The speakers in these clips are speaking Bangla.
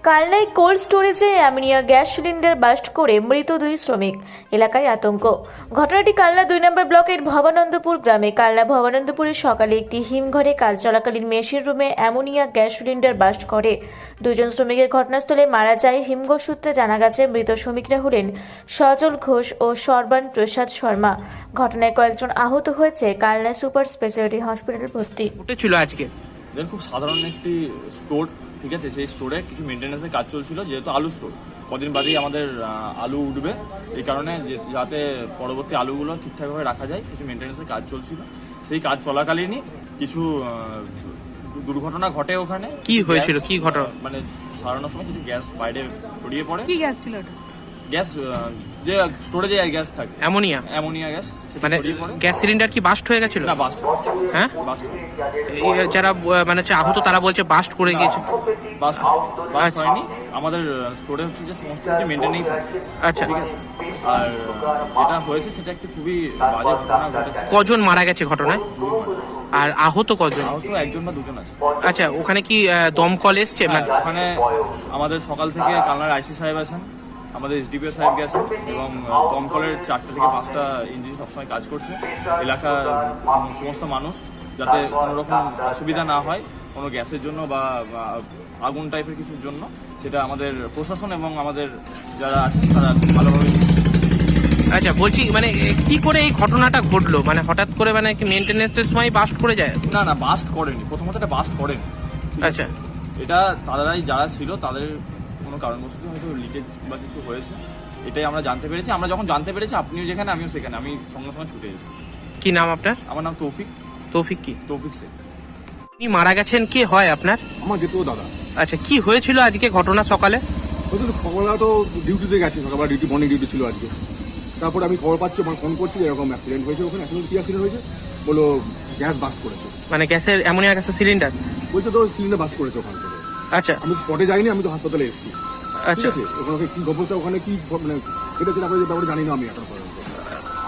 কালনায় কোল্ড স্টোরেজে অ্যামোনিয়া গ্যাস সিলিন্ডার বাস্ট করে মৃত দুই শ্রমিক, এলাকায় আতঙ্ক। ঘটনাটি কালনা 2 নম্বর ব্লকের ভবানন্দপুর গ্রামে। কালনা ভবানন্দপুরের সকালে একটি হিমঘরে কাজ চলাকালীন মেশিন রুমে অ্যামোনিয়া গ্যাস সিলিন্ডার বাস্ট করে দুজন শ্রমিকের ঘটনাস্থলে মারা যায়। হিমঘর সূত্রে জানা গেছে মৃত শ্রমিকরা হলেন সজল ঘোষ ও সর্বান প্রসাদ শর্মা। ঘটনায় কয়েকজন আহত হয়েছে। কালনা সুপার স্পেশালিটি হসপিটালে ভর্তি। ছিল আজকে খুব সাধারণ একটি স্টোর, ঠিক আছে। সেই স্টোরে কিছু মেনটেন্যান্সের কাজ চলছিল, যেহেতু আলু স্টোর, কদিন বাদেই আমাদের আলু উঠবে, এই কারণে যাতে পরবর্তী আলুগুলো ঠিকঠাকভাবে রাখা যায় কিছু মেনটেন্যান্সের কাজ চলছিল। সেই কাজ চলাকালীনই কিছু দুর্ঘটনা ঘটে। ওখানে কি হয়েছিল, কি ঘটনা? মানে সারানোর সময় কিছু গ্যাস বাইরে ছড়িয়ে পড়ে। কি গ্যাস ছিল? গ্যাস যে স্টোরে যে গ্যাস থাকে, অ্যামোনিয়া গ্যাস, মানে গ্যাস সিলিন্ডার কি বাস্ট হয়ে গেছিল? না, বাস্ট। হ্যাঁ, বাস্ট। যারা মানে আহত তারা বলছে বাস্ট করে গিয়েছে। বাস্ট হয়নি, আমাদের স্টোরে হচ্ছে যে সমস্ত কিছু মেনটেনেই থাকে। আচ্ছা, ঠিক আছে। আর যেটা হয়েছে সেটা একটা খুবই বাজে ঘটনা ঘটেছে। কজন মারা গেছে ঘটনায়? আর আহত কজন? আহত একজন বা দুজন আছে। আচ্ছা, ওখানে কি দমকল এসছে? ওখানে আমাদের সকাল থেকে কালনার আইসি সাহেব আছেন, আমাদের এসডিপিও সাহেব গেছেন, এবং দমকলের 4টা থেকে 5টা ইঞ্জিন সবসময় কাজ করছে। এলাকার সমস্ত মানুষ যাতে কোনো রকম অসুবিধা না হয় কোনো গ্যাসের জন্য বা আগুন টাইপের কিছুর জন্য, সেটা আমাদের প্রশাসন এবং আমাদের যারা আছেন তারা ভালোভাবে। আচ্ছা, বলছি মানে কি করে এই ঘটনাটা ঘটলো? মানে হঠাৎ করে মানে কি মেনটেনেন্সের সময় বাস্ট করে যায়? না, বাস্ট করেনি, প্রথমত এটা বাস্ট করেনি। আচ্ছা, এটা তারাই যারা ছিল তাদের কোনো কারণবশত হয়তো লিকেজ বা কিছু হয়েছে, এটাই আমরা জানতে পেরেছি। আমরা যখন জানতে পেরেছি, আপনিও যেখানে আমিও সেখানে, আমি সঙ্গে সঙ্গে ছুটে এসেছি। কি নাম আপনার? আমার নাম তৌফিক। তৌফিক কি? তৌফিক শেখ। আপনি মারা গেছেন, কে হয় আপনার? আমার যেত দাদা। আচ্ছা, কি হয়েছিল আজকে ঘটনা সকালে? সকালবেলা তো ডিউটিতে গেছি, সকালবেলা ডিউটি, মর্নিং ডিউটি ছিল আজকে। তারপর আমি খবর পাচ্ছি, আমার ফোন করছি এরকম অ্যাক্সিডেন্ট হয়েছে। ওখানে কি অ্যাক্সিডেন্ট হয়েছে বলো, গ্যাস বাস্ট করেছে। মানে গ্যাসের অ্যামোনিয়া গ্যাসের সিলিন্ডার বলছে তো সিলিন্ডার বাস্ট করেছে ওখান থেকে। আচ্ছা, আমি স্পটে যাইনি, আমি তো হাসপাতালে এসেছি। ঠিক আচ্ছা, আছে, ওখানে কি খবরটা, ওখানে কি মানে কেটেছে তারপরে ব্যাপারে জানি না আমি এখন পর্যন্ত।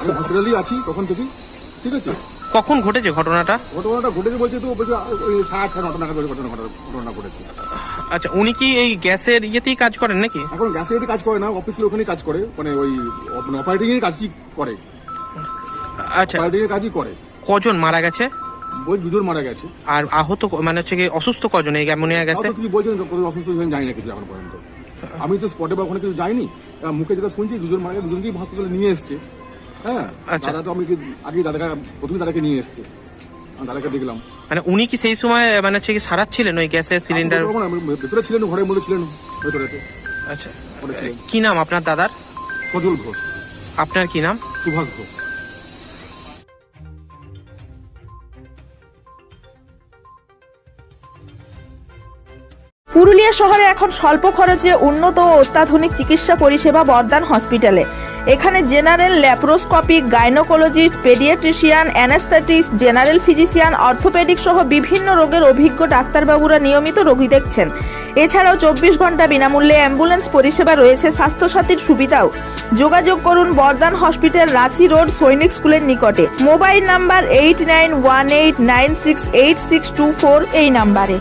আমি হসপিটালেই আছি তখন থেকেই। ঠিক আছে। কখন ঘটেছে ঘটনাটা? ঘটনাটা ঘটেছে বলছে তো 8:30-9 নাগাদ ঘটনা ঘটেছে। আচ্ছা, উনি কি এই গ্যাসের ইয়েতেই কাজ করেন নাকি? এখন গ্যাসের কাজ করে না, অফিসের ওখানেই কাজ করে, মানে ওই অপারেটিং এর কাজই করে। আচ্ছা, অপারেটিং এর কাজই করে। কজন মারা গেছে? ওই দুজন মারা গেছে। আর আহত মানে হচ্ছে কি অসুস্থ কজন এই অ্যামোনিয়া গ্যাসে? কিছু বলছেন, অসুস্থ জানি না কিছু এখন পর্যন্ত। আমি তো স্পটে বা ওখানে কিছু যাইনি, মুখে যেটা শুনছি দুজন মারা গেছে, দুজনকেই হাসপাতালে নিয়ে এসছে। হ্যাঁ, দাদা তো আমি আগে প্রথমে দাদাকে নিয়ে এসছে, দাদাকে দেখলাম। মানে উনি কি সেই সময় মানে হচ্ছে কি সারাচ্ছিলেন ওই গ্যাসের সিলিন্ডার? ভেতরে ছিলেন, ঘরের মধ্যে ছিলেন, ভেতরেতে। আচ্ছা, কি নাম আপনার দাদার? সজল ঘোষ। আপনার কি নাম? সুভাষ ঘোষ। পুরুলিয়া শহরে এখন স্বল্প খরচে উন্নত ও অত্যাধুনিক চিকিৎসা পরিষেবা বর্দান হসপিটালে। এখানে general, laparoscopic, gynaecologist, paediatrician, anaesthetist, general physician, orthopaedic সহ বিভিন্ন রোগের অভিজ্ঞ ডাক্তারবাবুরা নিয়মিত রোগী দেখছেন। এছাড়াও 24 ঘন্টা বিনামূল্যে অ্যাম্বুলেন্স পরিষেবা রয়েছে, স্বাস্থ্যসাথীর সুবিধাও। যোগাযোগ করুন বর্দান হসপিটাল, রাঁচি রোড, সৈনিক স্কুলের নিকটে। মোবাইল নাম্বার 8918968624 এই নাম্বারে।